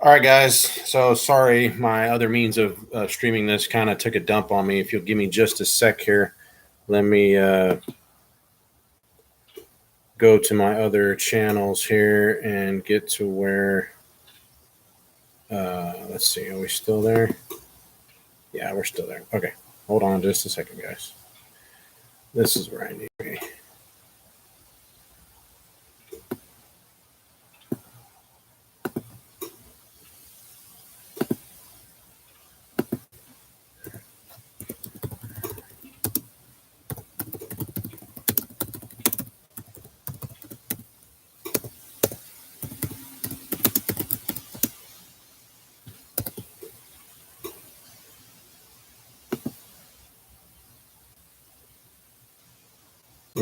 All right, guys. So sorry, my other means of streaming this kind of took a dump on me. If you'll give me just a sec here, let me go to my other channels here and get to where. Let's see. Are we still there? Yeah, we're still there. Okay, hold on just a second, guys. This is where I need to be.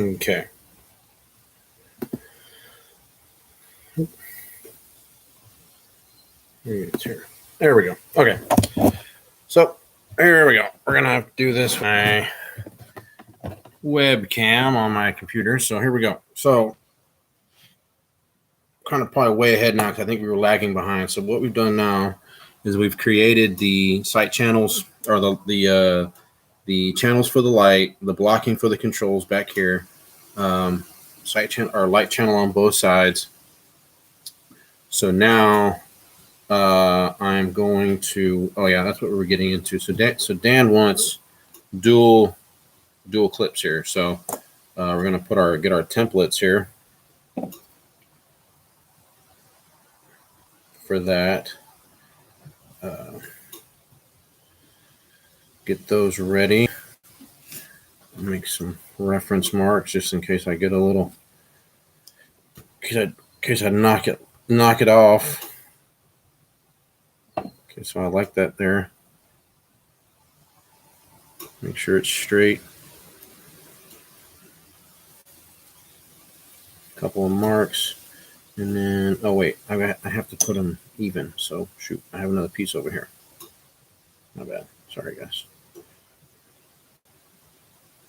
Okay. Here. There we go. Okay. So here we go. We're gonna have to do this with my webcam on my computer. So here we go. So kind of probably way ahead now because I think we were lagging behind. So what we've done now is we've created the site channels or the channels for the light, the blocking for the controls back here, site channel or light channel on both sides. So now I'm going to. Oh yeah, that's what we were getting into. So Dan wants dual clips here. So we're gonna get our templates here for that. Get those ready. Make some reference marks just in case I get a little. In case I knock it off. Okay, so I like that there. Make sure it's straight. A couple of marks. And then, oh wait, I have to put them even. So shoot, I have another piece over here. My bad. Sorry, guys.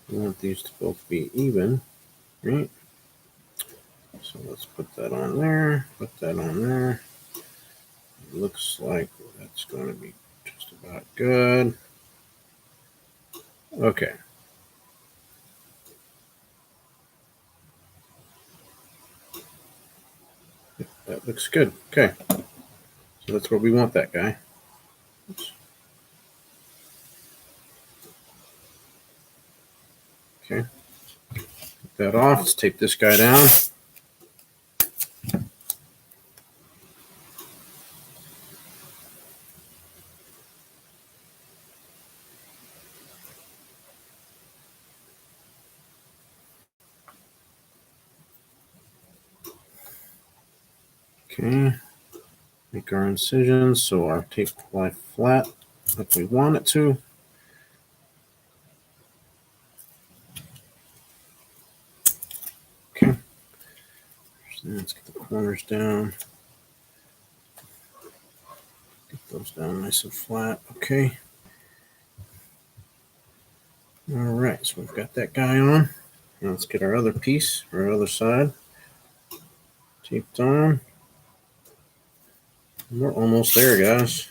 We want these to both be even, right? So let's put that on there. Put that on there. It looks like that's going to be just about good. Okay. That looks good. Okay. So that's where we want that guy. Oops. Okay. Take that off. Let's tape this guy down. Okay. Make our incisions so our tape lie flat like we want it to. Okay. Let's get the corners down. Get those down nice and flat. Okay. All right, so we've got that guy on. Now let's get our other piece, our other side, taped on. We're almost there, guys.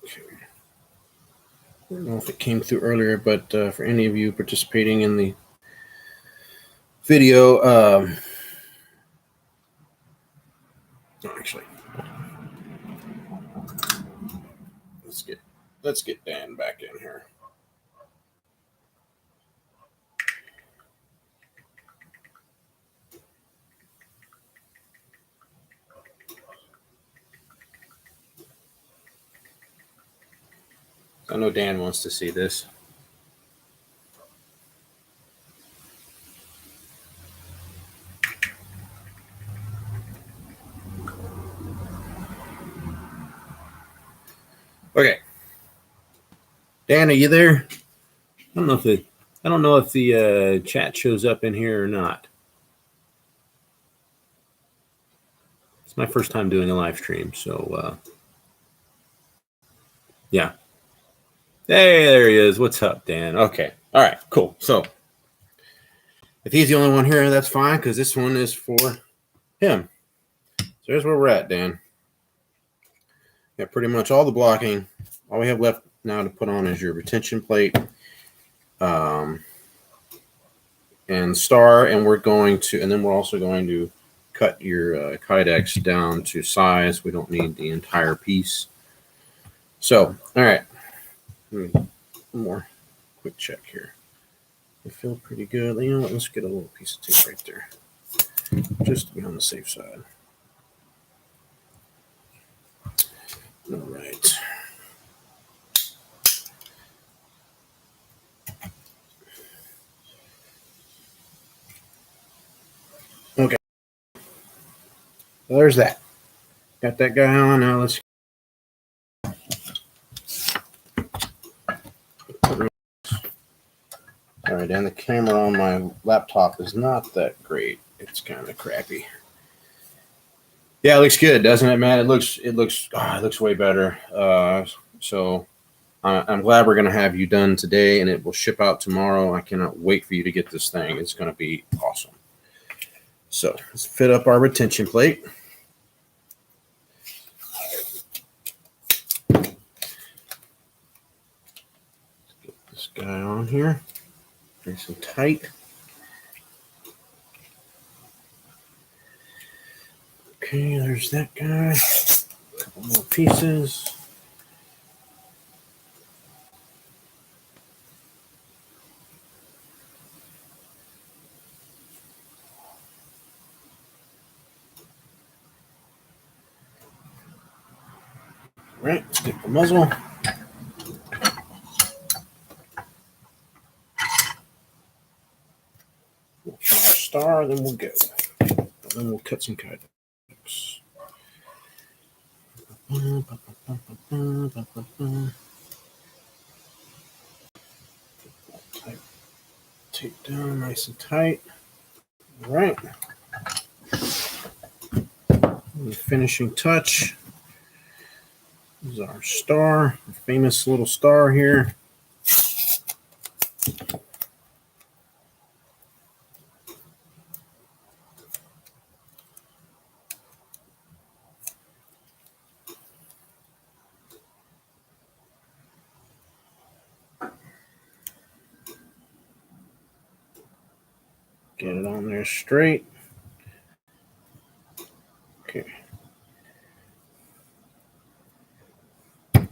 Okay. I don't know if it came through earlier, but for any of you participating in the video, actually, let's get Dan back in here. I know Dan wants to see this. Okay, Dan, are you there? I don't know if the chat shows up in here or not. It's my first time doing a live stream, so yeah. Hey, there he is. What's up, Dan? Okay. All right, cool. So if he's the only one here, that's fine, because this one is for him. So here's where we're at, Dan. Got pretty much all the blocking. All we have left now to put on is your retention plate and star, and then we're also going to cut your kydex down to size. We don't need the entire piece. So, all right. One more quick check here. I feel pretty good. You know what? Let's get a little piece of tape right there, just to be on the safe side. All right. Okay. Well, there's that. Got that guy on. Now let's. All right, and the camera on my laptop is not that great. It's kind of crappy. Yeah, it looks good, doesn't it, man? It looks way better. So I'm glad we're gonna have you done today, and it will ship out tomorrow. I cannot wait for you to get this thing. It's gonna be awesome. So let's fit up our retention plate. Let's get this guy on here. Nice and tight. Okay, there's that guy. A couple more pieces. All right, let's get the muzzle. We'll try our star, then we'll go. Then we'll cut some kydex. Tape down nice and tight. All right. The finishing touch is our star, our famous little star here. Get it on there straight. Okay. All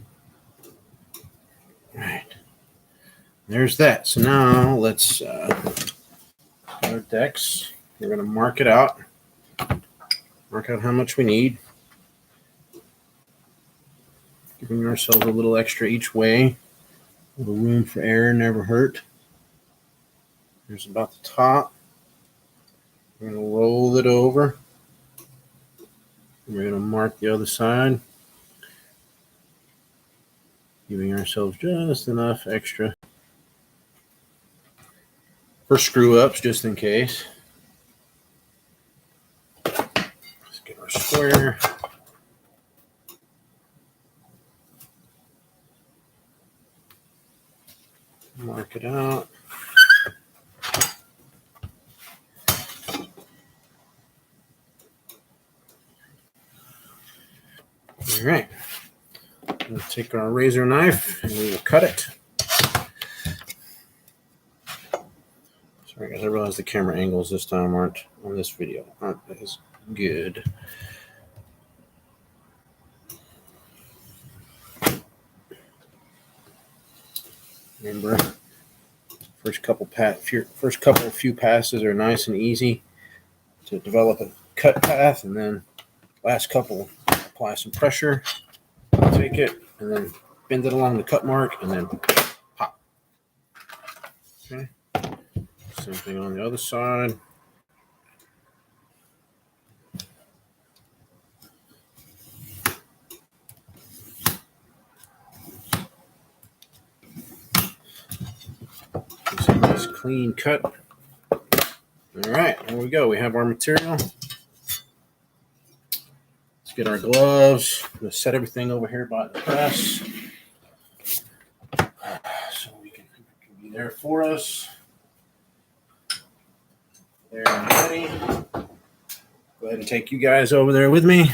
right. There's that. So now let's our dex. We're going to mark it out. Mark out how much we need. Giving ourselves a little extra each way. A little room for error never hurt. Here's about the top. We're going to roll it over. We're going to mark the other side. Giving ourselves just enough extra for screw ups, just in case. Let's get our square. Mark it out. All right. We'll take our razor knife and we will cut it. Sorry, guys. I realize the camera angles this time aren't on this video aren't as good. Remember, first couple few passes are nice and easy to develop a cut path, and then last couple apply some pressure, take it, and then bend it along the cut mark, and then pop. Okay. Same thing on the other side. It's a nice clean cut. All right, there we go. We have our material. Let's get our gloves. We'll set everything over here by the press. there for us. There and ready. Go ahead and take you guys over there with me.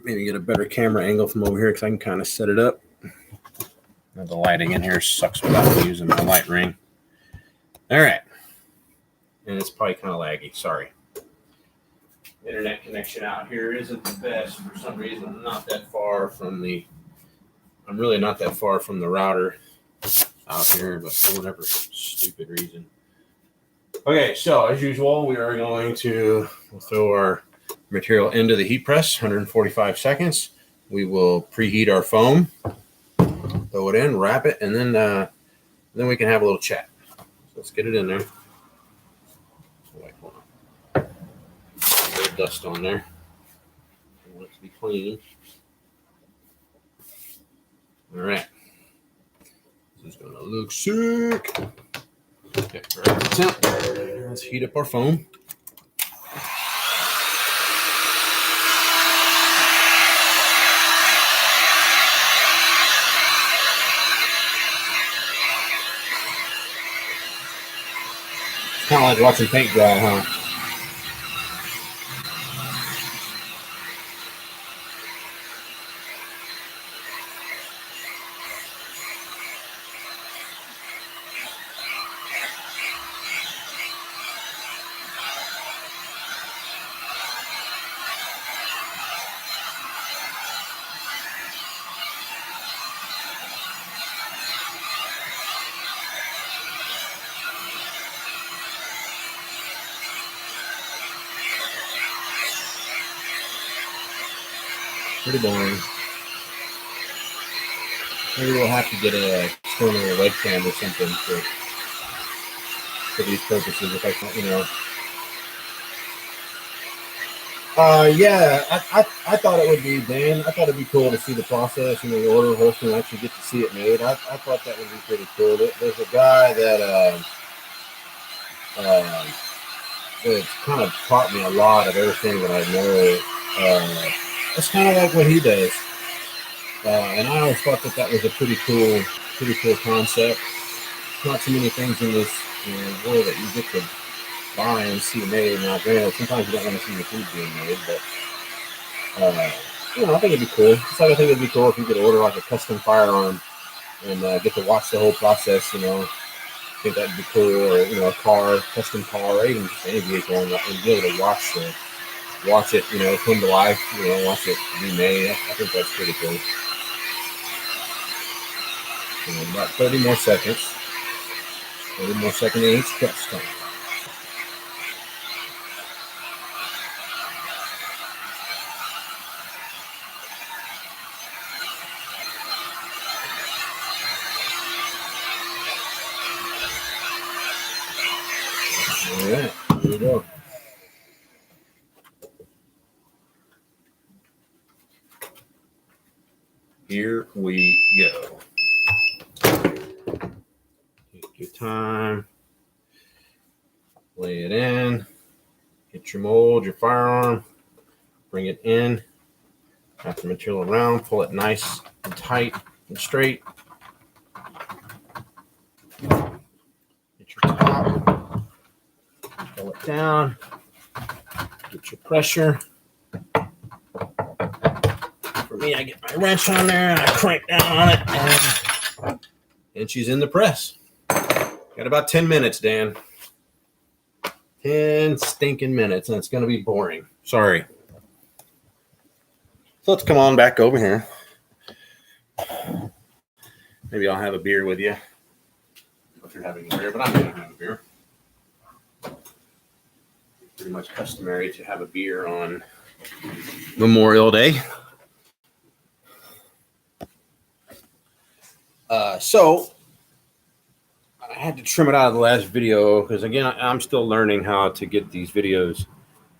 Maybe get a better camera angle from over here because I can kind of set it up. The lighting in here sucks without me using my light ring. All right. And it's probably kind of laggy. Sorry. Internet connection out here isn't the best for some reason. I'm really not that far from the router out here, but for whatever stupid reason. Okay, so as usual, we are going to throw our material into the heat press, 145 seconds. We will preheat our foam, throw it in, wrap it, and then we can have a little chat. So let's get it in there. Wait, hold on. A little dust on there. I want it to be clean. All right. This is going to look sick. Okay, grab the temp. Let's heat up our foam. Kind of like watching paint dry, huh? Pretty boring. Maybe we'll have to get a external webcam or something for these purposes. If I can, yeah, I thought it would be, Dan. I thought it'd be cool to see the process, the order host, and actually get to see it made. I thought that would be pretty cool. There's a guy that it's kind of taught me a lot of everything that I know. It's kind of like what he does. And I always thought that was a pretty cool concept. Not too many things in this world that you get to buy and see made. Now, granted, sometimes you don't want to see your food being made, but I think it'd be cool. Just like I think it'd be cool if you could order like a custom firearm and get to watch the whole process. I think that'd be cool. Or a custom car, or even just any vehicle, and be able to watch it, come to life. Watch it be made. I think that's pretty cool. About 30 more seconds. 30 more seconds in each press time. All right, here we go. Here we go. Take your time. Lay it in. Get your mold, your firearm. Bring it in. Wrap the material around. Pull it nice and tight and straight. Get your top. Pull it down. Get your pressure. For me, I get my wrench on there and I crank down on it, and she's in the press. Got about 10 minutes, Dan. 10 stinking minutes, and it's going to be boring. Sorry. So let's come on back over here. Maybe I'll have a beer with you. If you're having a beer, but I'm going to have a beer. Pretty much customary to have a beer on Memorial Day. So I had to trim it out of the last video because, again, I'm still learning how to get these videos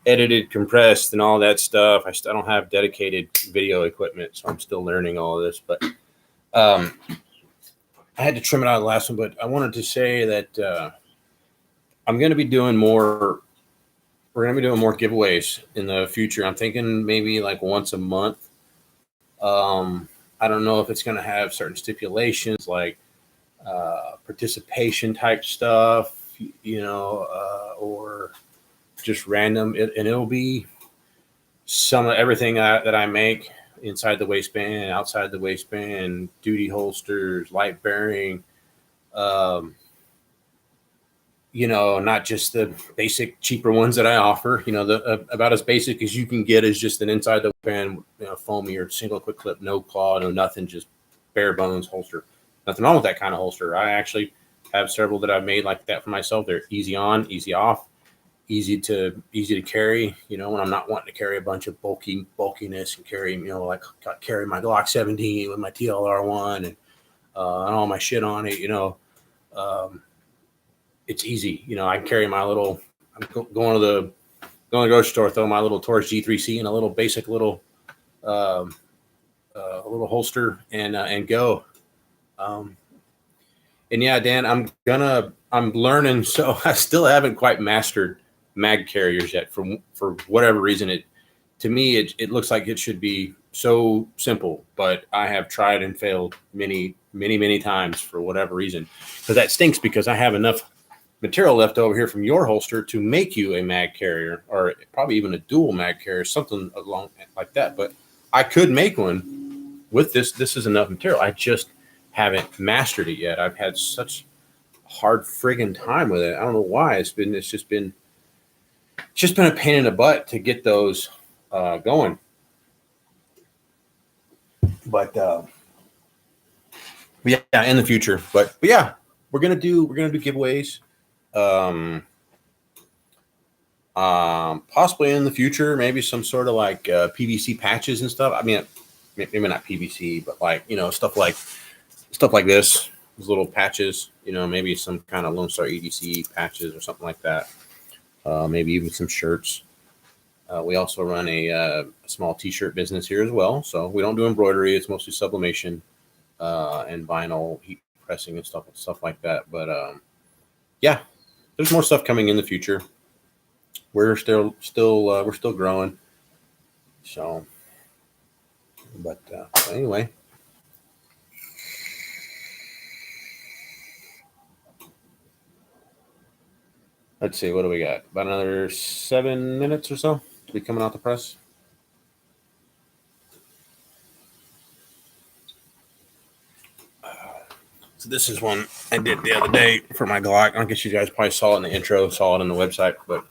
edited, compressed, and all that stuff. I don't have dedicated video equipment, so I'm still learning all of this. But I had to trim it out of the last one. But I wanted to say that I'm going to be doing more. We're going to be doing more giveaways in the future. I'm thinking maybe like once a month. I don't know if it's going to have certain stipulations like participation type stuff, or just random. And it'll be some of everything that I make inside the waistband, outside the waistband, duty holsters, light bearing. Um, not just the basic cheaper ones that I offer. The about as basic as you can get is just an inside the band, foamy or single quick clip, no claw, no nothing, just bare bones holster. Nothing wrong with that kind of holster. I actually have several that I've made like that for myself. They're easy on, easy off, easy to carry. When I'm not wanting to carry a bunch of bulkiness and carry, like carry my Glock 17 with my TLR one and all my shit on it. Um, it's easy. I can carry my little. I'm going to the grocery store, throw my little Taurus G3C in a little basic little um, a little holster and go. Um, and yeah, Dan, I'm learning. So I still haven't quite mastered mag carriers yet. For whatever reason, to me it looks like it should be so simple, but I have tried and failed many times for whatever reason. Because that stinks because I have enough material left over here from your holster to make you a mag carrier, or probably even a dual mag carrier, something along like that. But I could make one with this. This is enough material. I just haven't mastered it yet. I've had such hard friggin' time with it. I don't know why. It's just been a pain in the butt to get those going. But yeah, in the future. But yeah, we're gonna do giveaways. Possibly in the future, maybe some sort of like PVC patches and stuff. I mean, maybe not PVC, but like stuff like this, these little patches. Maybe some kind of Lone Star EDC patches or something like that. Maybe even some shirts. We also run a small T-shirt business here as well. So we don't do embroidery; it's mostly sublimation and vinyl heat pressing and stuff like that. But yeah, there's more stuff coming in the future. We're still growing. So, but anyway. Let's see, what do we got? About another 7 minutes or so to be coming out the press. So this is one I did the other day for my Glock. I guess you guys probably saw it in the intro, saw it on the website, but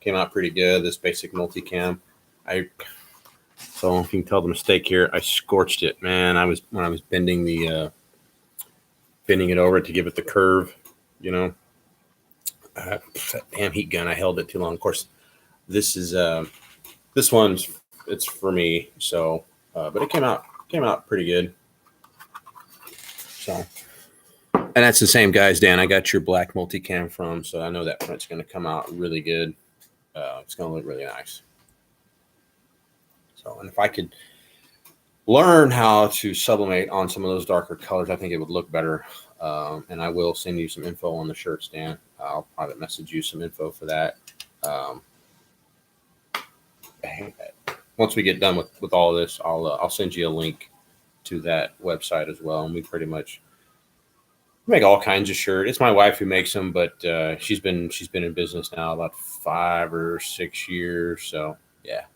came out pretty good. This basic multicam. So if you can tell the mistake here, I scorched it, man. When I was bending it over to give it the curve, that damn heat gun, I held it too long. Of course, this one's it's for me. So, but it came out pretty good. So, and that's the same guys, Dan. I got your black multicam from, so I know that print's going to come out really good. It's going to look really nice. So, and if I could learn how to sublimate on some of those darker colors, I think it would look better. And I will send you some info on the shirts, Dan. I'll private message you some info for that. Once we get done with all of this, I'll send you a link to that website as well. And we pretty much make all kinds of shirts. It's my wife who makes them, but she's been in business now about 5 or 6 years. So yeah,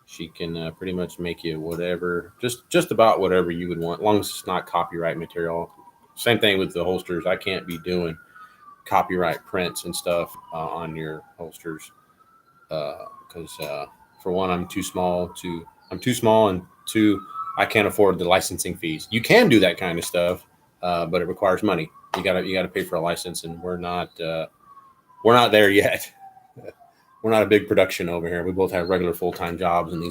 she can pretty much make you whatever, just about whatever you would want, as long as it's not copyright material. Same thing with the holsters. I can't be doing copyright prints and stuff on your holsters because for one, I'm too small, and two, I can't afford the licensing fees. You can do that kind of stuff, but it requires money. You gotta pay for a license, and we're not there yet. We're not a big production over here. We both have regular full-time jobs, and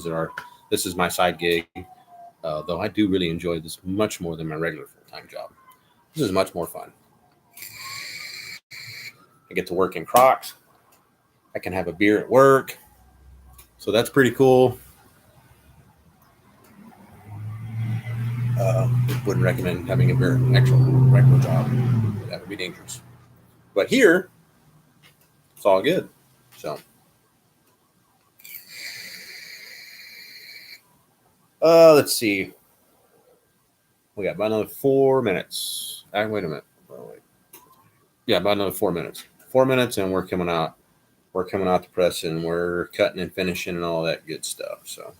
this is my side gig. Though I do really enjoy this much more than my regular full-time job. This is much more fun. I get to work in Crocs. I can have a beer at work. So that's pretty cool. Wouldn't recommend having a beer at an actual regular job. That would be dangerous. But here, it's all good. So, let's see. We got about another 4 minutes. Wait a minute. Oh, wait. Yeah, about another 4 minutes. 4 minutes, and we're coming out. We're coming out the press, and we're cutting and finishing and all that good stuff. So,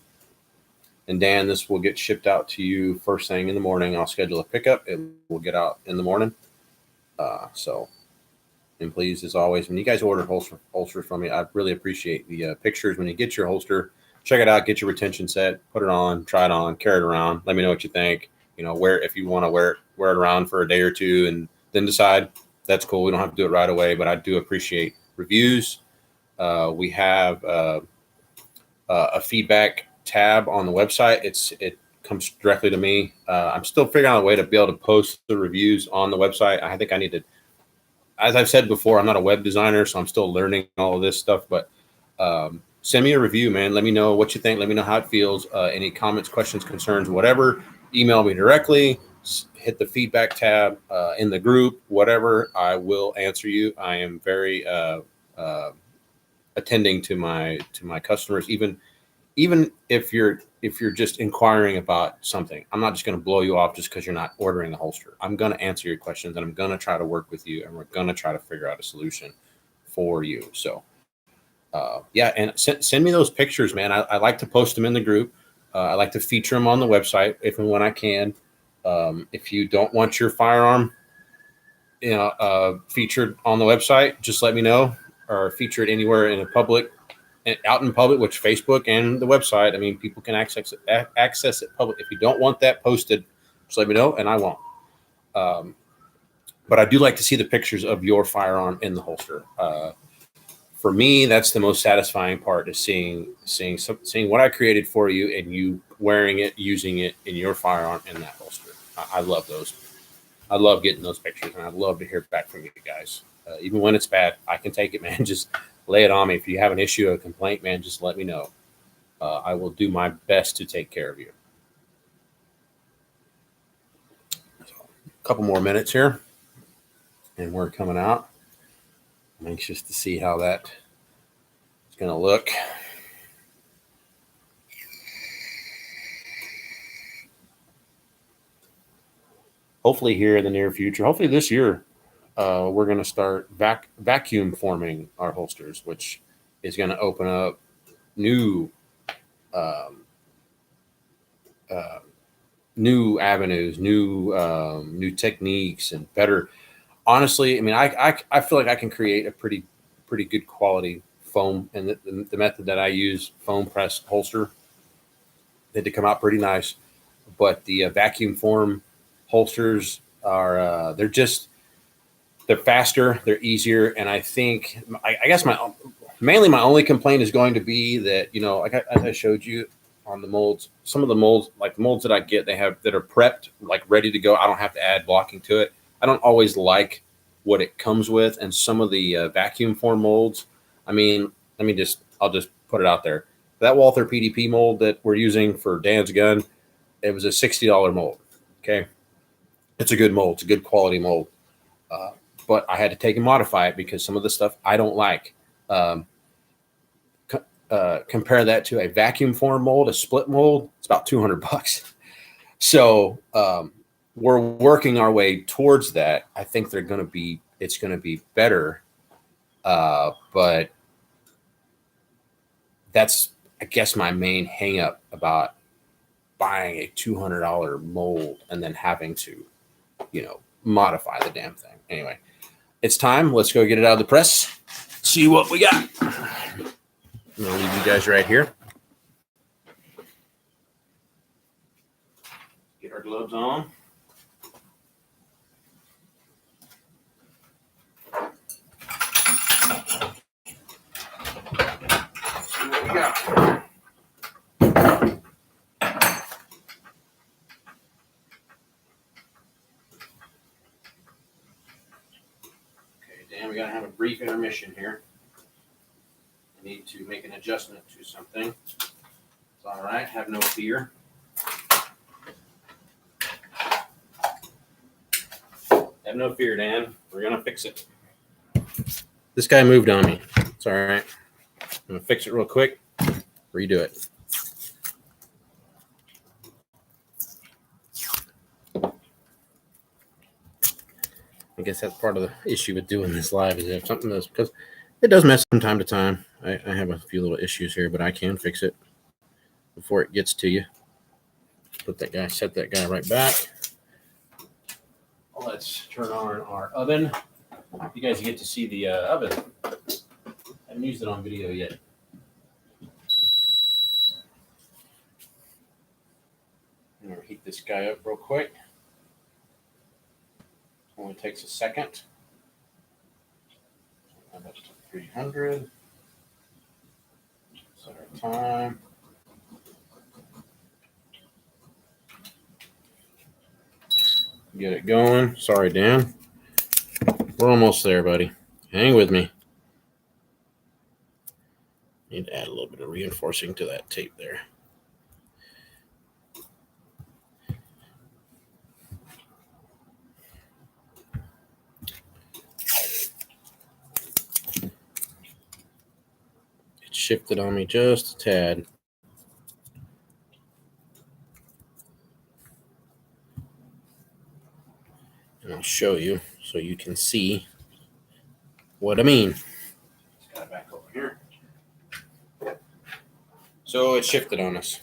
and Dan, this will get shipped out to you first thing in the morning. I'll schedule a pickup. It will get out in the morning. So, and please, as always, when you guys order holsters from me, I really appreciate the pictures. When you get your holster, check it out, get your retention set, put it on, try it on, carry it around. Let me know what you think. You know, if you want to wear it around for a day or two and then decide, that's cool. We don't have to do it right away, but I do appreciate reviews. We have a feedback tab on the website. It comes directly to me. I'm still figuring out a way to be able to post the reviews on the website. I think I need to, as I've said before, I'm not a web designer, so I'm still learning all of this stuff, but send me a review, man. Let me know what you think. Let me know how it feels. Any comments, questions, concerns, whatever. Email me directly. Hit the feedback tab in the group, whatever. I will answer you. I am very attending to my customers, even if you're just inquiring about something. I'm not just going to blow you off just because you're not ordering the holster. I'm going to answer your questions, and I'm going to try to work with you, and we're going to try to figure out a solution for you. So yeah, and send me those pictures, man. I like to post them in the group. I like to feature them on the website if and when I can. If you don't want your firearm, featured on the website, just let me know, or featured anywhere in a public, out in public, which Facebook and the website. I mean, people can access it public. If you don't want that posted, just let me know, and I won't. But I do like to see the pictures of your firearm in the holster. For me, that's the most satisfying part, is seeing what I created for you and you wearing it, using it in your firearm in that holster. I love those. I love getting those pictures, and I'd love to hear back from you guys. Even when it's bad, I can take it, man. Just lay it on me. If you have an issue, a complaint, man, just let me know. I will do my best to take care of you. So, a couple more minutes here, and we're coming out. I'm anxious to see how that is going to look. Hopefully here in the near future, hopefully this year, we're going to start vacuum forming our holsters, which is going to open up new avenues, new techniques, and better. Honestly, I mean, I feel like I can create a pretty good quality foam, and the method that I use, foam press holster, they had to come out pretty nice. But the vacuum form holsters are they're faster, they're easier, and I think I guess mainly my only complaint is going to be that, like as I showed you on the molds, some of the molds, like the molds that I get, that are prepped, like ready to go. I don't have to add blocking to it. I don't always like what it comes with, and some of the vacuum form molds. I mean, I'll just put it out there. That Walther PDP mold that we're using for Dan's gun, it was a $60 mold. Okay, it's a good mold. It's a good quality mold. But I had to take and modify it because some of the stuff I don't like. Compare that to a vacuum form mold, a split mold. It's about $200. So we're working our way towards that. I think it's going to be better. But that's, I guess, my main hang up about buying a $200 mold and then having to, modify the damn thing. Anyway, it's time. Let's go get it out of the press. See what we got. I'm going to leave you guys right here. Get our gloves on. See what we got. Dan, we got to have a brief intermission here. I need to make an adjustment to something. It's all right. Have no fear. Have no fear, Dan. We're going to fix it. This guy moved on me. It's all right. I'm going to fix it real quick. Redo it. I guess that's part of the issue with doing this live is if something does, because it does mess from time to time. I have a few little issues here, but I can fix it before it gets to you. Set that guy right back. Let's turn on our oven. You guys get to see the oven. I haven't used it on video yet. I'm going to heat this guy up real quick. Only takes a second. That's 300. Set our time. Get it going. Sorry, Dan. We're almost there, buddy. Hang with me. Need to add a little bit of reinforcing to that tape there. It shifted on me just a tad. And I'll show you so you can see what I mean. Just got it back over here. So it shifted on us.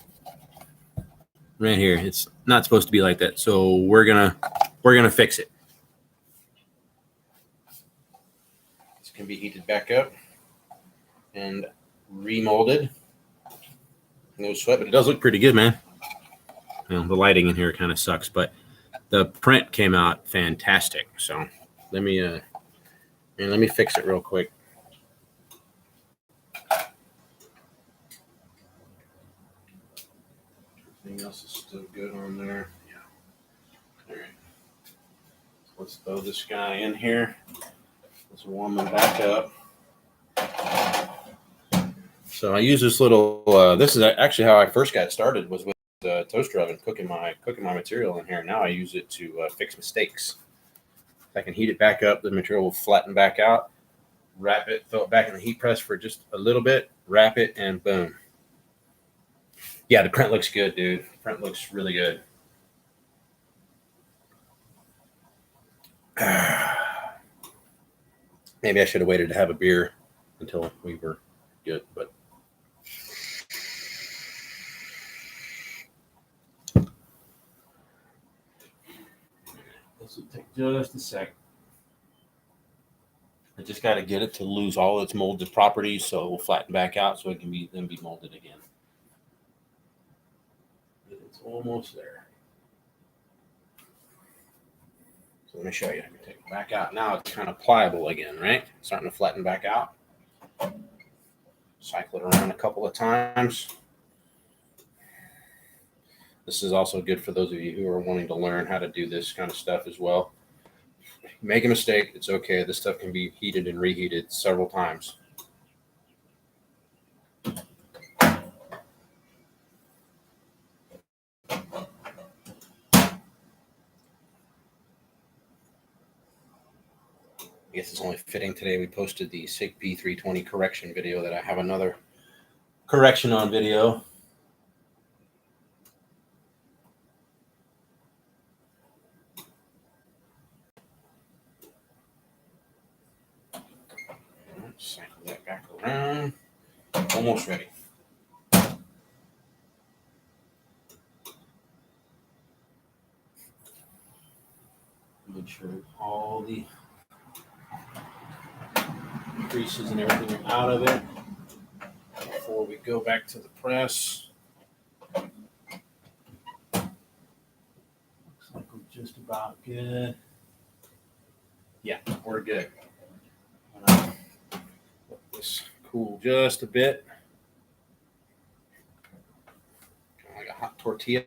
Right here. It's not supposed to be like that. So we're gonna fix it. This can be heated back up and remolded. No sweat, but it does look pretty good, man. Well, the lighting in here kind of sucks, but the print came out fantastic. So let me fix it real quick. Everything else is still good on there. Yeah. All right. So let's throw this guy in here. Let's warm him back up. So I use this little. This is actually how I first got started. Was with the toaster oven, cooking my material in here. Now I use it to fix mistakes. If I can heat it back up, the material will flatten back out. Wrap it, throw it back in the heat press for just a little bit. Wrap it, and boom. Yeah, the print looks good, dude. The print looks really good. Maybe I should have waited to have a beer until we were good, but. This will take just a sec. I just got to get it to lose all its molded properties, so it will flatten back out, so it can then be molded again. It's almost there. So let me show you. I can take it back out. Now it's kind of pliable again, right? It's starting to flatten back out. Cycle it around a couple of times. This is also good for those of you who are wanting to learn how to do this kind of stuff as well. Make a mistake, it's okay. This stuff can be heated and reheated several times. I guess it's only fitting today we posted the SIG P320 correction video that I have another correction on video. Cycle that back around. Almost ready. Make sure all the creases and everything are out of it before we go back to the press. Looks like we're just about good. Yeah, we're good. Let this cool just a bit. Kind of like a hot tortilla.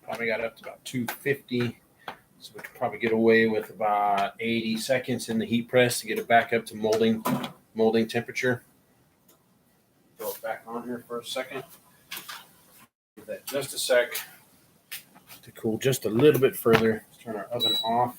Probably got up to about 250. So we could probably get away with about 80 seconds in the heat press to get it back up to molding temperature. Throw it back on here for a second. Give that just a sec to cool just a little bit further. Let's turn our oven off.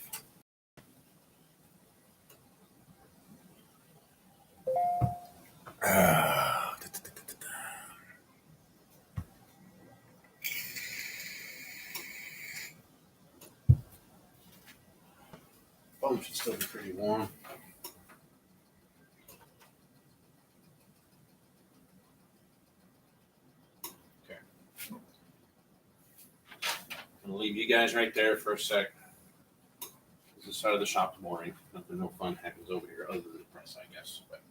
Should still be pretty warm. Okay. I'm gonna leave you guys right there for a sec. This side of the shop's boring. Nothing, no fun happens over here other than the press, I guess. But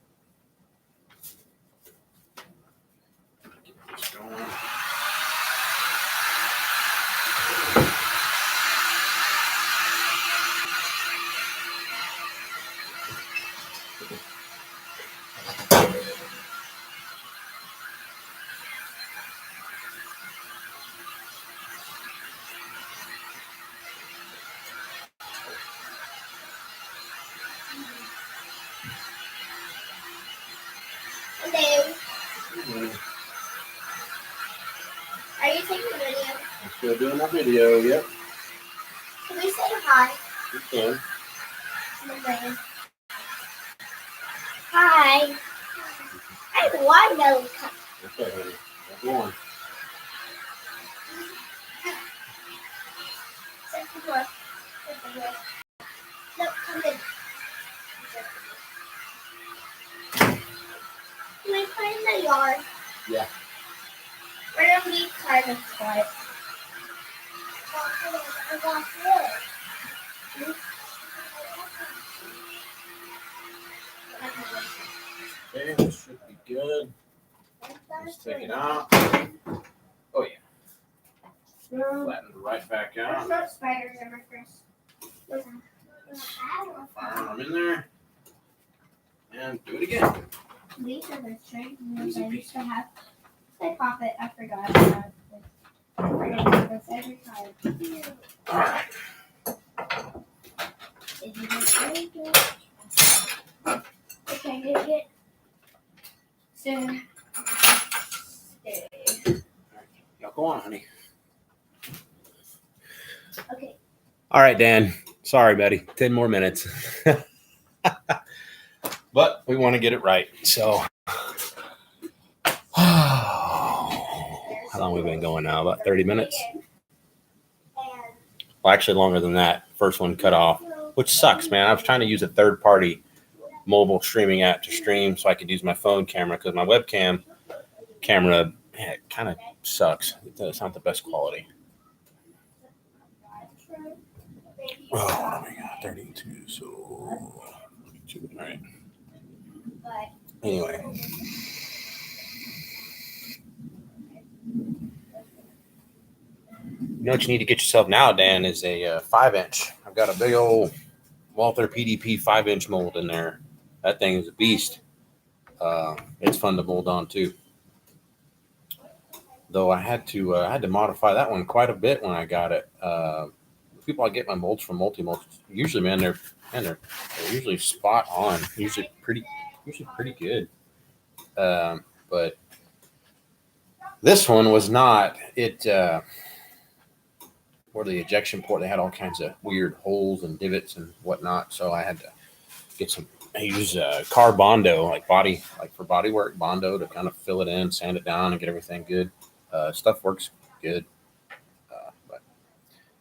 get this going. Hello. Mm-hmm. Are you taking a video? I'm still doing a video, yep. Can we say hi? You can. Okay. Hi. I'm wide open. Okay, honey. Go on. Shut the door. Shut the door. No, come in. Can we play in the yard? Yeah. We're going to be kind of quiet. I got this. Okay, this should be good. Let's take it out. Oh yeah. Flatten it right back There's out. no spiders in my first. Fire them in there. And do it again. These are the string Easy I used peasy. to have. I pop it. I forgot about this. I forget about this every time. All right. Did you get it? Okay, did you get so stay. Now go on, honey. Okay. All right, Dan. Sorry, buddy. 10 more minutes. But we want to get it right. So, how long have we been going now? About 30 minutes? Well, actually, longer than that. First one cut off, which sucks, man. I was trying to use a third-party mobile streaming app to stream so I could use my phone camera because my webcam camera kind of sucks. It's not the best quality. Oh, my God. 32. So, 32. All right. Anyway. You know what you need to get yourself now, Dan, is a 5-inch. I've got a big old Walther PDP 5-inch mold in there. That thing is a beast. It's fun to mold on too. Though I had to modify that one quite a bit when I got it. People I get my molds from Multi-Molds. Usually, man, they're usually spot on. Usually pretty good. But this one was not. Where the ejection port, they had all kinds of weird holes and divots and whatnot. So I had to get some. I use car Bondo, like for body work Bondo to kind of fill it in, sand it down, and get everything good. Stuff works good. But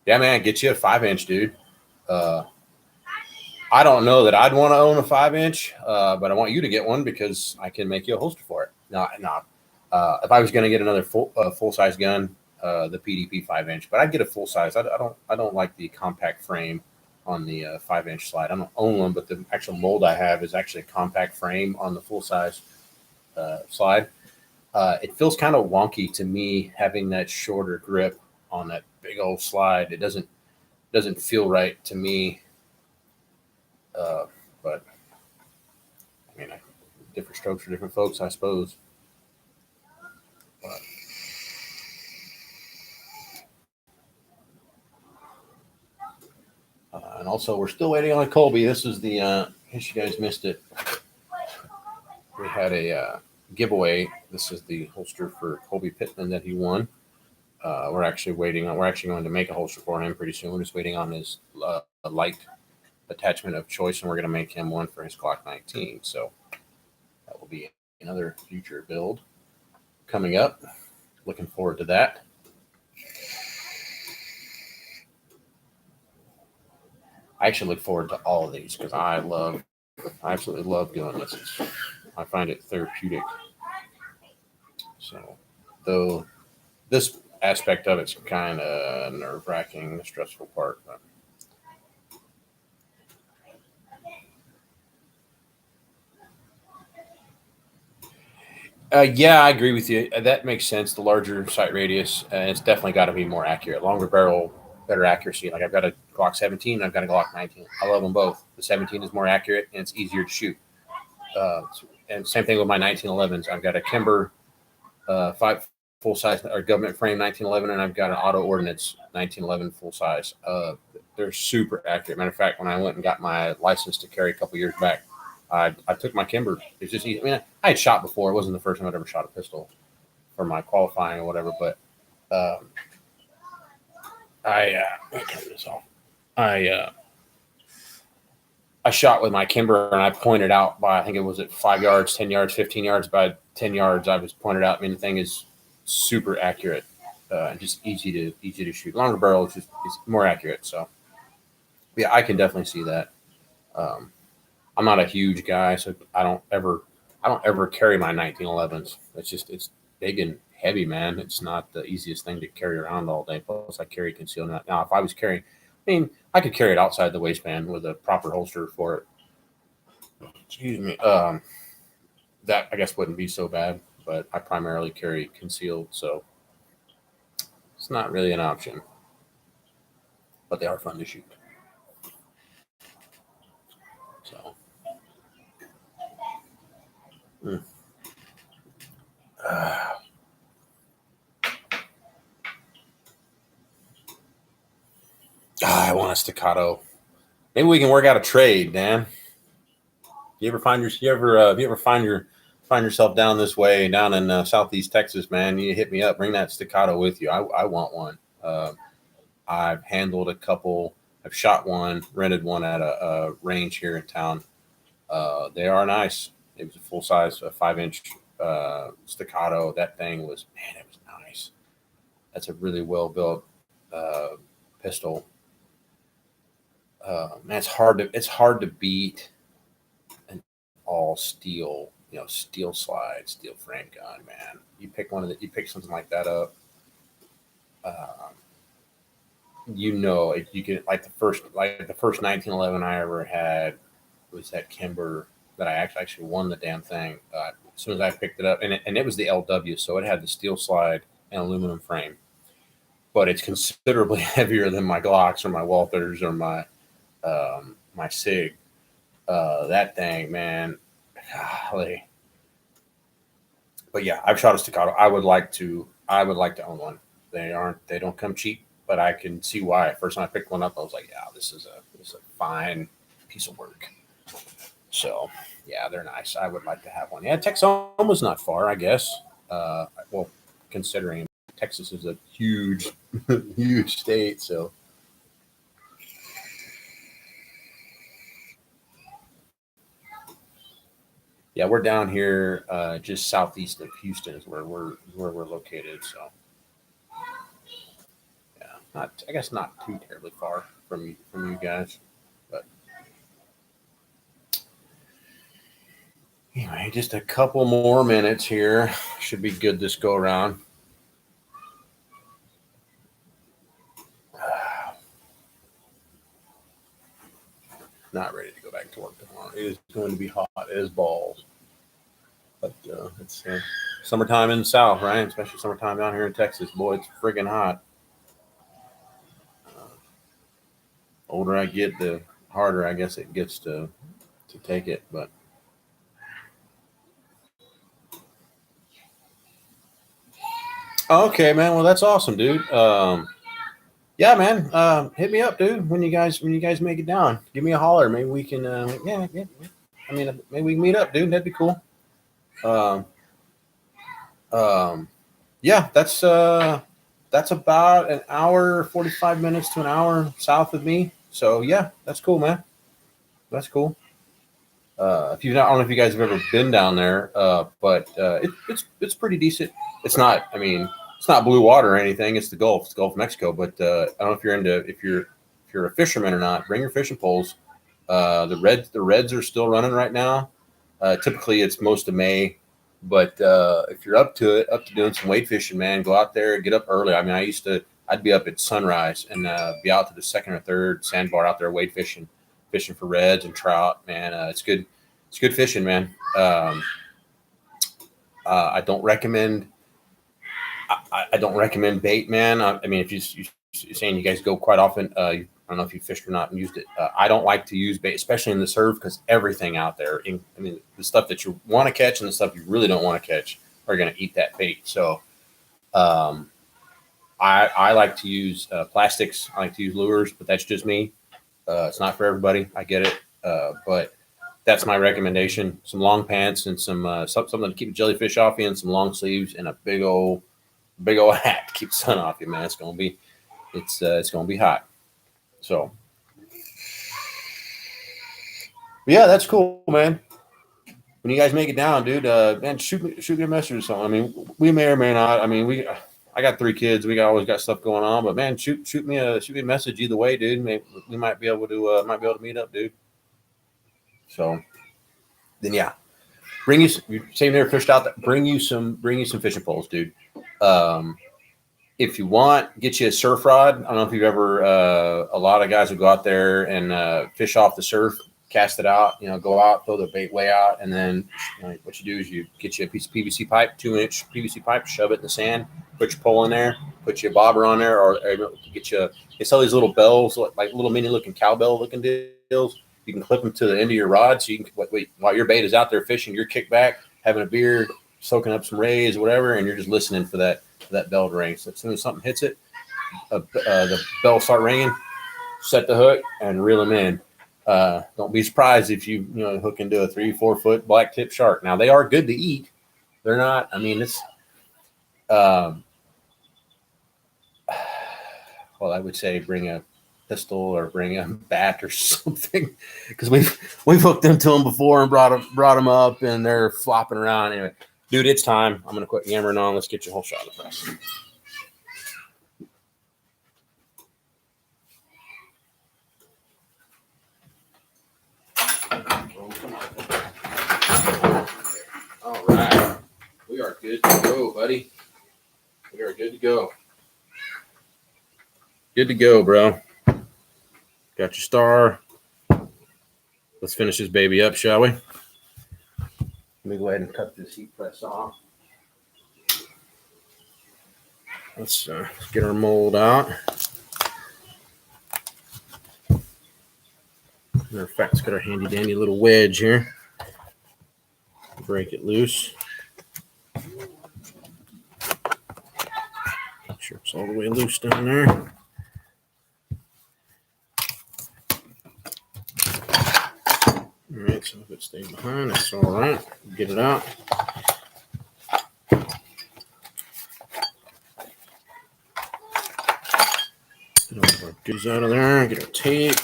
yeah, man, get you a 5-inch, dude. I don't know that I'd want to own a 5-inch, but I want you to get one because I can make you a holster for it. No. If I was going to get another full size gun, the PDP 5-inch, but I'd get a full size. I don't like the compact frame on the 5-inch slide. I don't own one, but the actual mold I have is actually a compact frame on the full size slide. It feels kind of wonky to me having that shorter grip on that big old slide. It doesn't feel right to me. But I mean, different strokes for different folks, I suppose. But, and also, we're still waiting on a Colby. This is the, in case you guys missed it, we had a giveaway. This is the holster for Colby Pittman that he won. We're actually going to make a holster for him pretty soon. We're just waiting on his light attachment of choice, and we're going to make him one for his Glock 19. So that will be another future build coming up. Looking forward to that. I actually look forward to all of these because I absolutely love doing this. I find it therapeutic. So, though this aspect of it's kind of nerve wracking, the stressful part. But. Yeah, I agree with you. That makes sense. The larger sight radius, it's definitely got to be more accurate. Longer barrel, better accuracy. Like I've got a Glock 17, I've got a Glock 19. I love them both. The 17 is more accurate and it's easier to shoot. Uh, and same thing with my 1911s. I've got a Kimber five full size or government frame 1911, and I've got an auto ordnance 1911 full size. They're super accurate. Matter of fact, when I went and got my license to carry a couple years back, I took my Kimber. It's just easy. I mean, I had shot before. It wasn't the first time I'd ever shot a pistol for my qualifying or whatever, but let me turn this off. I shot with my Kimber and I pointed out by, I think it was at 5 yards, 10 yards, 15 yards. By 10 yards, I was pointed out. I mean, the thing is super accurate and just easy to shoot. Longer barrel is just it's more accurate. So yeah, I can definitely see that. I'm not a huge guy, so I don't ever carry my 1911s. It's big and heavy, man. It's not the easiest thing to carry around all day. Plus, I carry concealed. Now, if I was carrying, I mean, I could carry it outside the waistband with a proper holster for it. Excuse me. That I guess wouldn't be so bad, but I primarily carry concealed, so it's not really an option. But they are fun to shoot. So. Mm. I want a staccato. Maybe we can work out a trade, Dan. You ever find find yourself down this way, down in southeast Texas, man? You hit me up. Bring that staccato with you. I want one. I've handled a couple. I've shot one, rented one at a range here in town. They are nice. It was a full size, 5-inch staccato. That thing was, man, it was nice. That's a really well built pistol. Man, it's hard to beat an all steel, steel slide, steel frame gun, man. You pick something like that up. If you can, like the first 1911 I ever had was that Kimber that I actually won the damn thing as soon as I picked it up, and it was the LW, so it had the steel slide and aluminum frame, but it's considerably heavier than my Glocks or my Walthers or my Sig. That thing, man, golly. But yeah, I've shot a staccato. I would like to own one. They don't come cheap, but I can see why. First time I picked one up, I was like, yeah, this is a fine piece of work. So yeah, they're nice. I would like to have one. Yeah, Texoma's not far, I guess. Well, considering Texas is a huge, huge state, so. Yeah, we're down here just southeast of Houston is where we're located. So yeah, I guess not too terribly far from you guys, but anyway, just a couple more minutes here should be good this go around. Not ready to go back to work tomorrow. It is going to be hot as balls. But it's summertime in the South, right? Especially summertime down here in Texas. Boy, it's friggin' hot. Older I get, the harder I guess it gets to take it. But okay, man. Well, that's awesome, dude. Yeah, man. Hit me up, dude. When you guys make it down, give me a holler. Maybe we can. Yeah. I mean, maybe we can meet up, dude. That'd be cool. Yeah, that's about an hour, 45 minutes to an hour south of me. So yeah, that's cool, man. That's cool. If you, I don't know if you guys have ever been down there, but it's pretty decent. It's not. I mean, it's not blue water or anything. It's the Gulf. It's the Gulf of Mexico. But I don't know if you're if you're a fisherman or not, bring your fishing poles. The reds are still running right now. Typically, it's most of May, but if you're up to it, up to doing some wade fishing, man, go out there, get up early. I mean, I'd be up at sunrise and be out to the second or third sandbar out there wade fishing for reds and trout. Man, it's good. It's good fishing, man. I don't recommend. I don't recommend bait, man. I mean, if you're saying you guys go quite often, I don't know if you fished or not and used it. I don't like to use bait, especially in the surf, because everything out there, I mean, the stuff that you want to catch and the stuff you really don't want to catch are going to eat that bait. So I like to use plastics. I like to use lures, but that's just me. It's not for everybody. I get it. But that's my recommendation. Some long pants and something to keep the jellyfish off you, and some long sleeves and a big old hat to keep the sun off you, man. It's gonna be hot. So yeah, that's cool, man. When you guys make it down, dude, man, shoot me a message or something. I mean, we may or may not. I mean, I got 3 kids. Always got stuff going on, but man, shoot me a message either way, dude. Maybe we might be able to meet up, dude. So then, yeah, you're saying there fished out. Bring you some fishing poles, dude. If you want, get you a surf rod. I don't know if you've ever. A lot of guys will go out there and fish off the surf, cast it out. Go out, throw the bait way out, and then what you do is you get you a piece of PVC pipe, 2-inch PVC pipe, shove it in the sand, put your pole in there, put your bobber on there, or get you. It's all these little bells, like little mini looking cowbell looking deals. You can clip them to the end of your rod, so you can while your bait is out there fishing, you're kicked back, having a beer, soaking up some rays or whatever, and you're just listening for that bell to ring. So as soon as something hits it, the bell start ringing, set the hook, and reel them in. Don't be surprised if you hook into a 3-4 foot black tip shark. Now they are good to eat. They're not. I mean, it's. Well, I would say bring a pistol or bring a bat or something, because we've hooked into them before and brought them up, and they're flopping around. Anyway, dude, it's time. I'm gonna quit yammering on. Let's get your whole shot of the press. All right, we are good to go, buddy. We are good to go. Good to go, bro. Got your star. Let's finish this baby up, shall we? Let me go ahead and cut this heat press off. Let's get our mold out. Matter of fact, let's get our handy dandy little wedge here. Break it loose. Make sure it's all the way loose down there. All right, so if it stays behind, that's all right. Get it out. Get all our goodies out of there. Get our tape.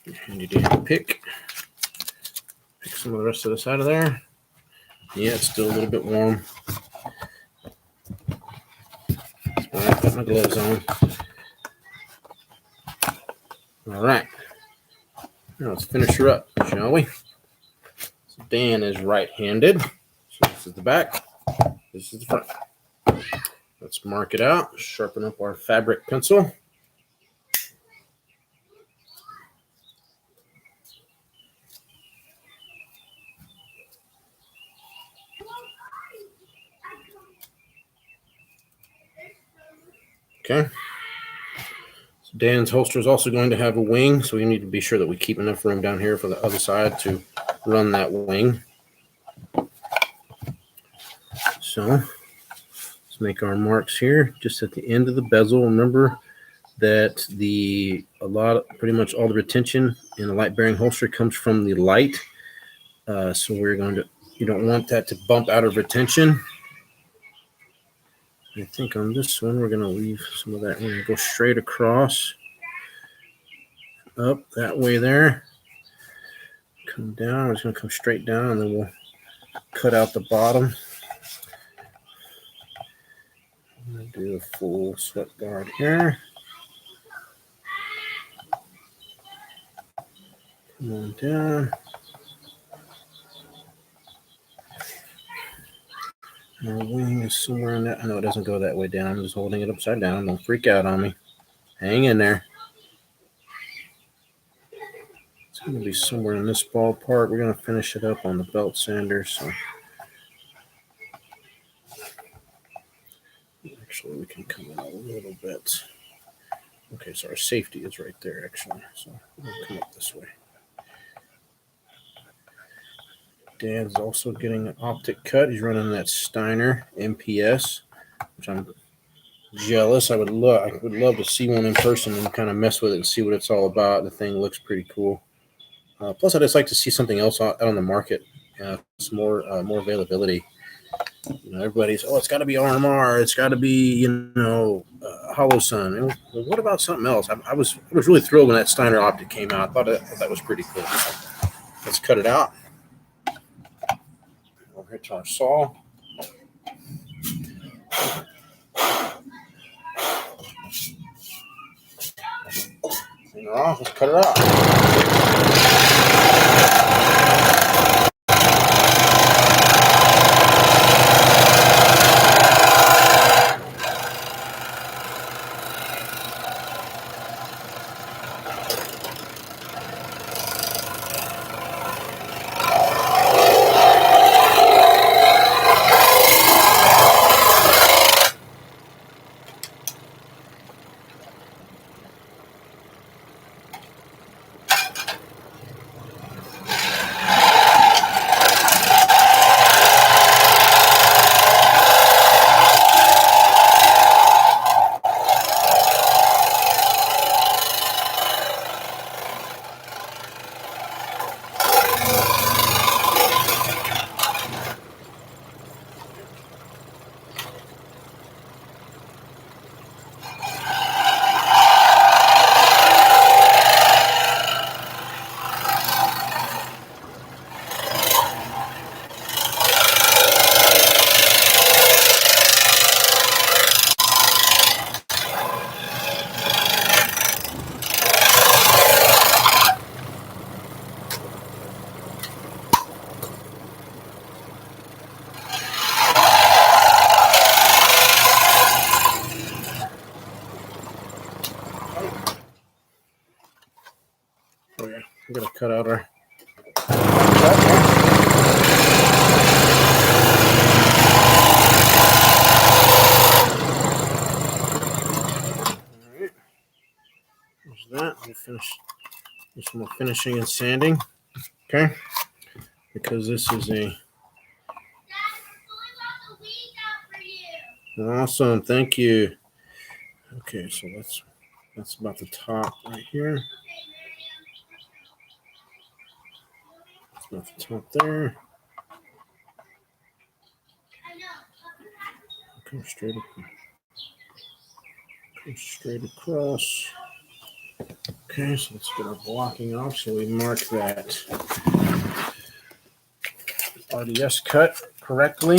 Your handy dandy pick. Pick some of the rest of this out of there. Yeah, it's still a little bit warm. All right, got my gloves on. All right. Now let's finish her up, shall we? So Dan is right-handed. So this is the back. This is the front. Let's mark it out. Sharpen up our fabric pencil. Okay. So Dan's holster is also going to have a wing, so we need to be sure that we keep enough room down here for the other side to run that wing. So let's make our marks here, just at the end of the bezel. Remember that pretty much all the retention in a light bearing holster comes from the light. So you don't want that to bump out of retention. I think on this one, we're going to leave some of that. We're going to go straight across, up that way there. Come down. We're just going to come straight down, and then we'll cut out the bottom. I'm going to do a full sweat guard here. Come on down. Our wing is somewhere in that. I know it doesn't go that way down. I'm just holding it upside down. Don't freak out on me. Hang in there. It's going to be somewhere in this ballpark. We're going to finish it up on the belt sander. So actually, we can come in a little bit. Okay, so our safety is right there, actually. So we'll come up this way. Dad's also getting an optic cut. He's running that Steiner MPS, which I'm jealous. I would love to see one in person and kind of mess with it and see what it's all about. The thing looks pretty cool. Plus, I just like to see something else out on the market. It's more availability. Everybody's it's got to be RMR. It's got to be Hollow Sun. Well, what about something else? I was really thrilled when that Steiner optic came out. I thought that was pretty cool. So let's cut it out. Over here to our saw. Clean her off. Let's cut her out. Oh yeah, I'm gonna cut out our. Alright. There's that. We'll finish. Do some more finishing and sanding. Okay. Because this is a. Awesome. Thank you. Okay, so that's about the top right here. That's about the top there. Come straight across. Okay, so let's get our blocking off. So we mark that RDS cut correctly.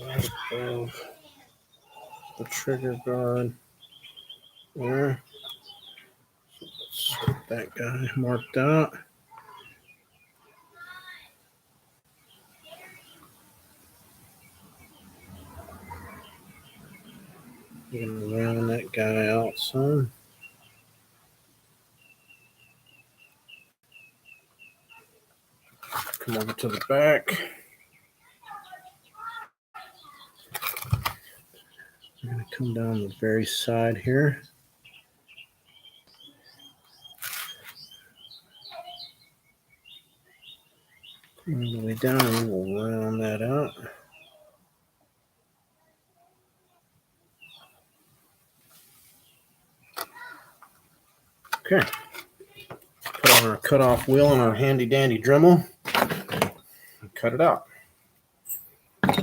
Right above the trigger guard there. So let's get that guy marked out. We're going to round that guy out some. Come over to the back. I'm going to come down the very side here. Come all the way down and we'll round that out. Okay. Put on our cutoff wheel on our handy dandy Dremel and cut it out. Dad,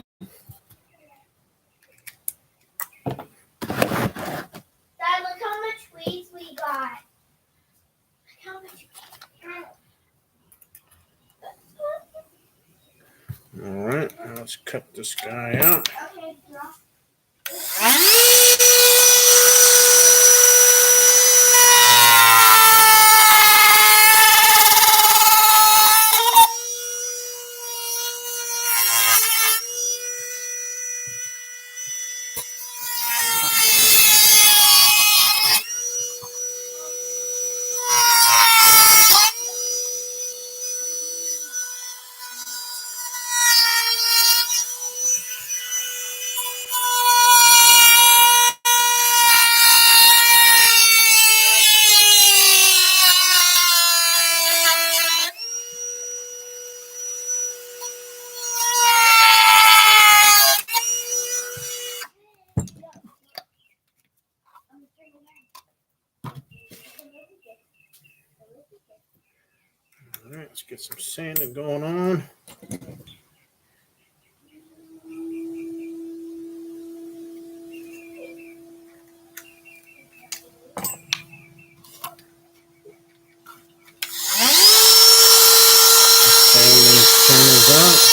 look how much weeds we got. Look how much. All right, now let's cut this guy out. All right, let's get some sanding going on. Sand these channels out.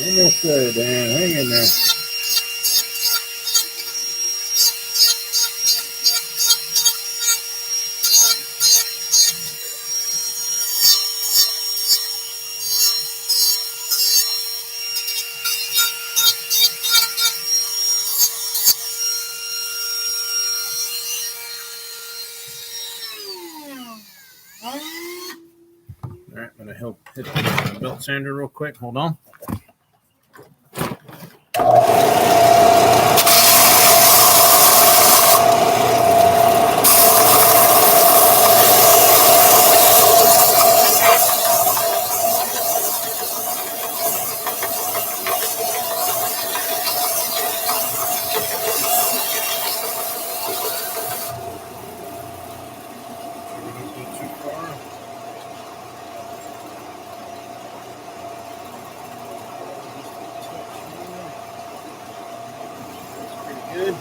Almost there, Dan. Hang in there. All right, I'm going to help hit the belt sander real quick. Hold on. Good.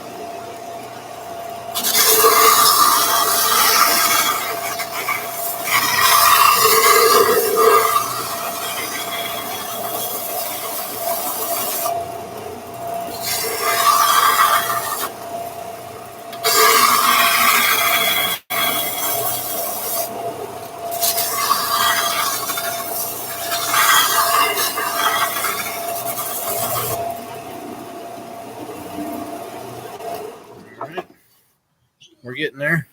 All right. We're getting there.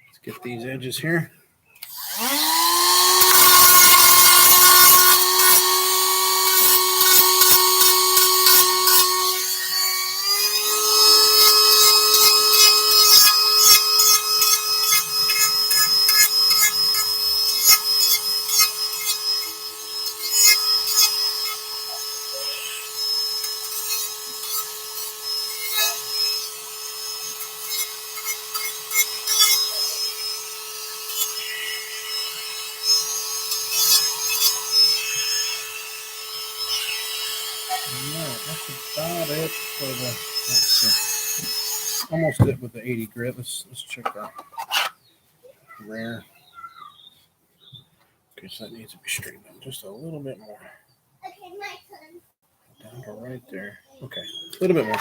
Let's get these edges here. That's about it for the. Let's see. Almost it with the 80 grit. Let's check that rear. Okay, so that needs to be straightened up just a little bit more. Okay, my turn. Down to right there. Okay, a little bit more.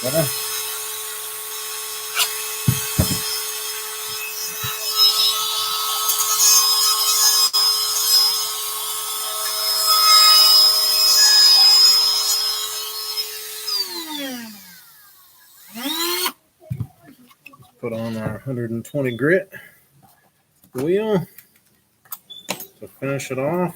Better. Put on our 120 grit wheel to finish it off.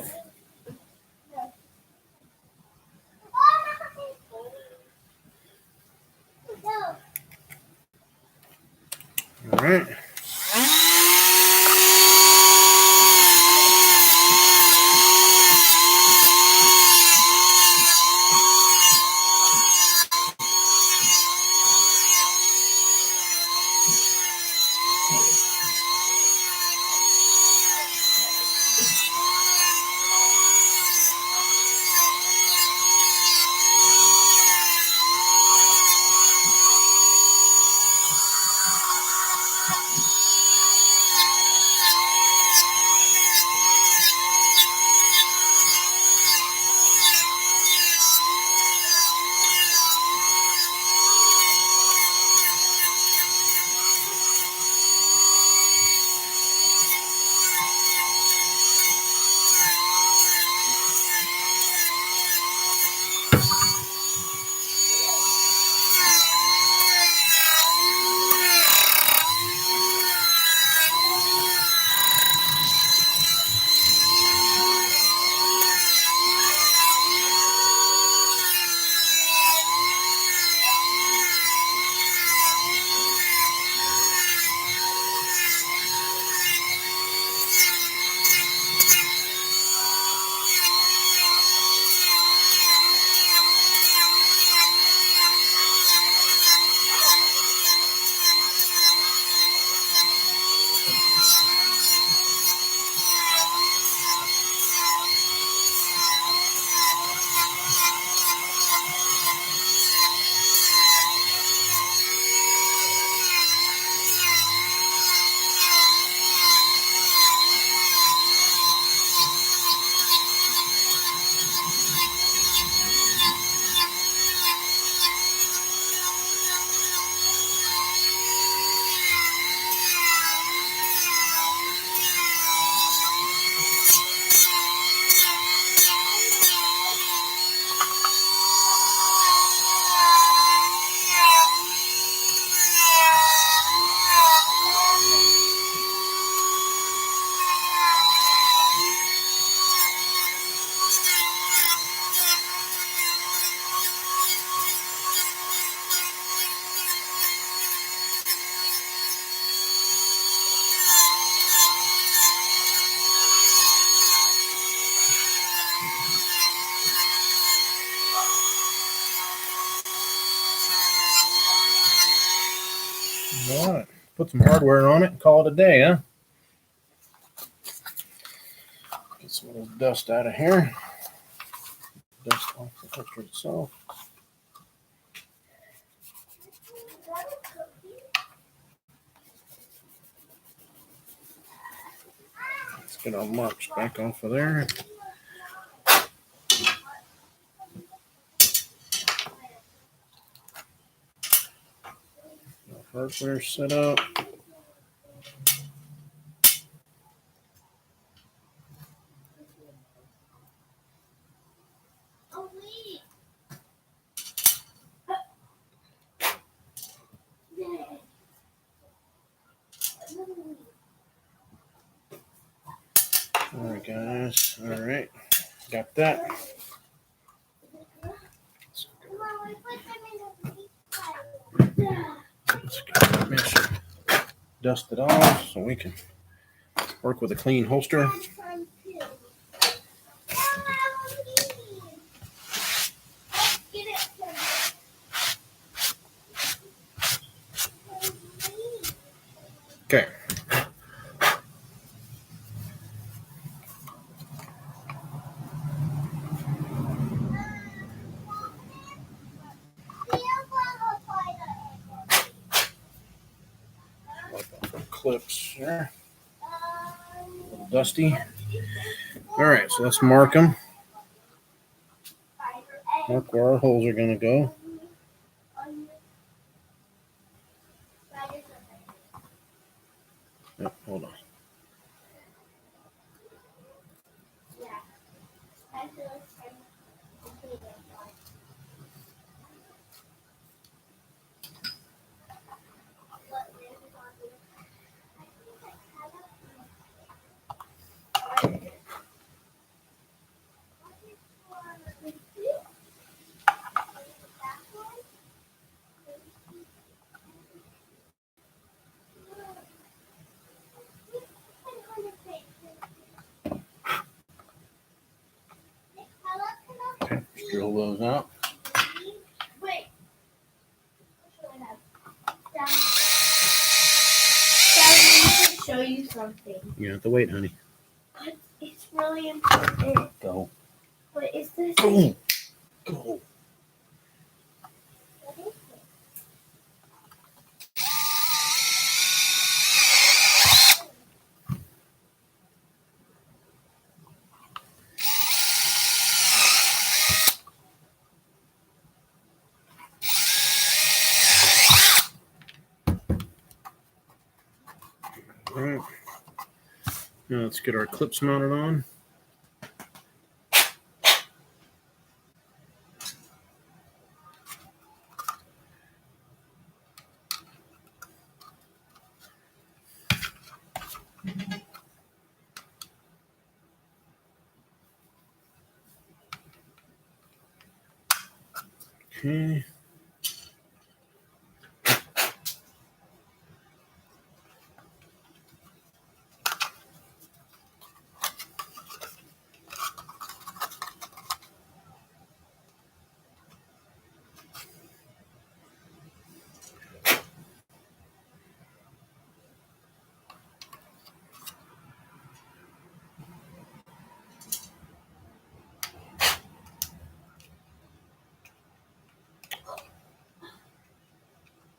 All right. All right. Put some hardware on it and call it a day, huh? Get some of this dust out of here. Dust off the holster itself. Let's get our marks back off of there. Hardware set up. All right, guys. All right, got that. Let's dust it off so we can work with a clean holster. Okay. Clips there. A little dusty. All right, so let's mark them. Mark where our holes are going to go. Yep, hold on. Okay, drill those out. Show you something. You have to wait, honey. But it's really important. Go. What is this? Go. Go. What is it? All right. Now let's get our clips mounted on. Okay.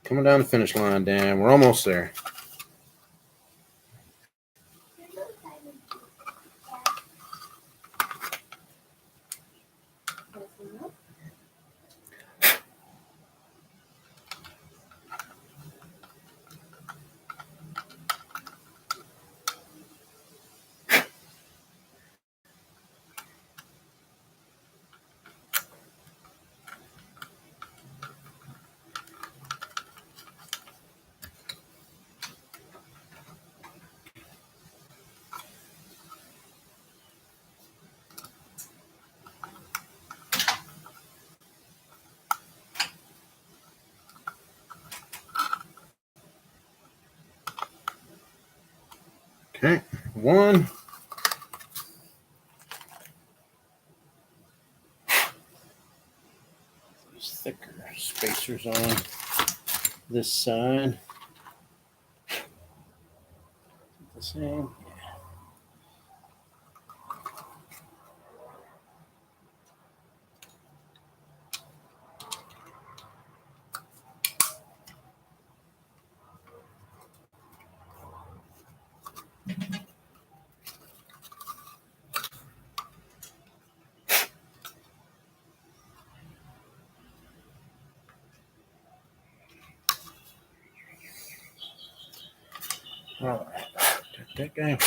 Coming down the finish line, Dan. We're almost there. Okay, one. These thicker spacers on this side. same. All right, that guy.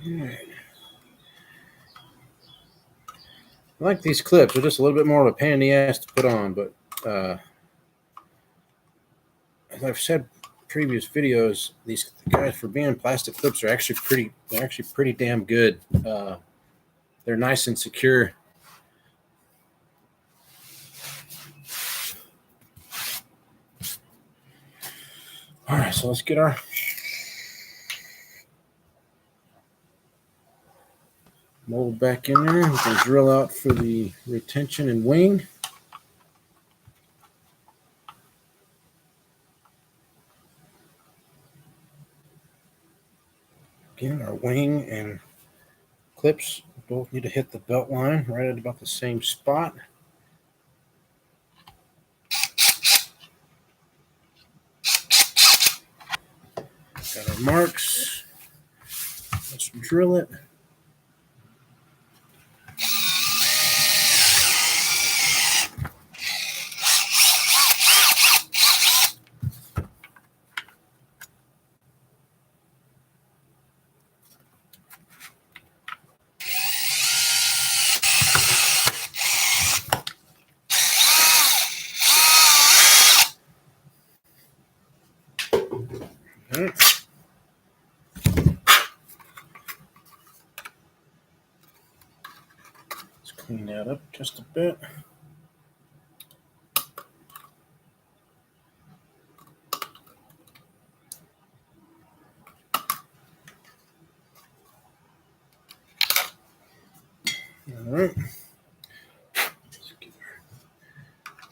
Right. I like these clips. They're just a little bit more of a pain in the ass to put on, but as I've said in previous videos, these guys, for being plastic clips, are actually pretty damn good. They're nice and secure. All right, so let's get our mold back in there. We can drill out for the retention and wing. Again, our wing and clips both need to hit the belt line right at about the same spot. Got our marks. Let's drill it. All right. Let's clean that up just a bit. All right. Let's get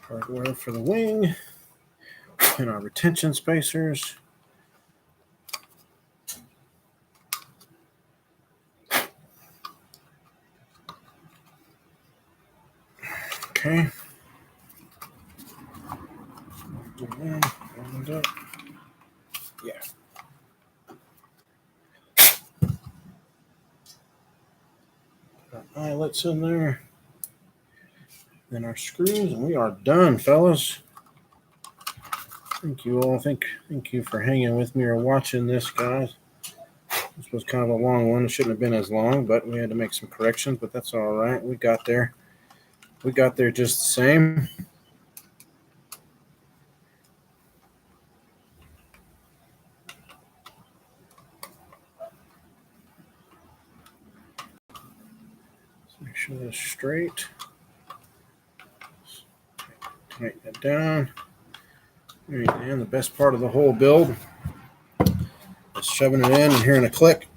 our hardware for the wing and our retention spacers. Okay. Yeah. Our eyelets in there. Then our screws, and we are done, fellas. Thank you all. Thank you for hanging with me or watching this, guys. This was kind of a long one. It shouldn't have been as long, but we had to make some corrections, but that's all right. We got there. We got there just the same. Let's make sure that's straight. Tighten it down. All right, and the best part of the whole build is shoving it in and hearing a click.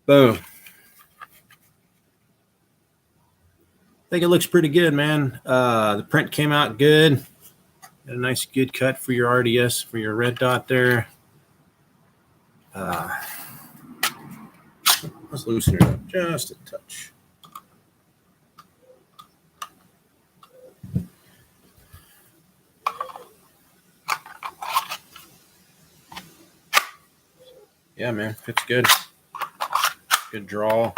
Boom. I think it looks pretty good, man. The print came out good. Got a nice good cut for your RDS, for your red dot there. Let's loosen it up just a touch. Yeah, man, fits good. Good draw.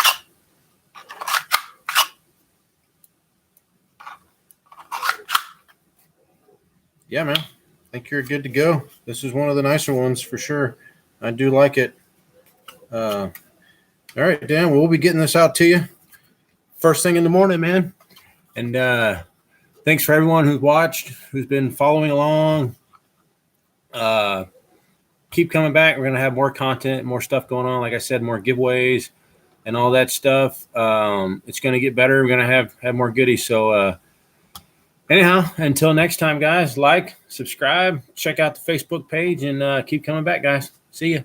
Yeah, man. I think you're good to go. This is one of the nicer ones for sure. I do like it. All right, Dan, we'll be getting this out to you first thing in the morning, man. And thanks for everyone who's watched, who's been following along. Keep coming back. We're going to have more content, more stuff going on. Like I said, more giveaways and all that stuff. It's going to get better. We're going to have more goodies. So anyhow, until next time, guys, like, subscribe, check out the Facebook page, and keep coming back, guys. See you.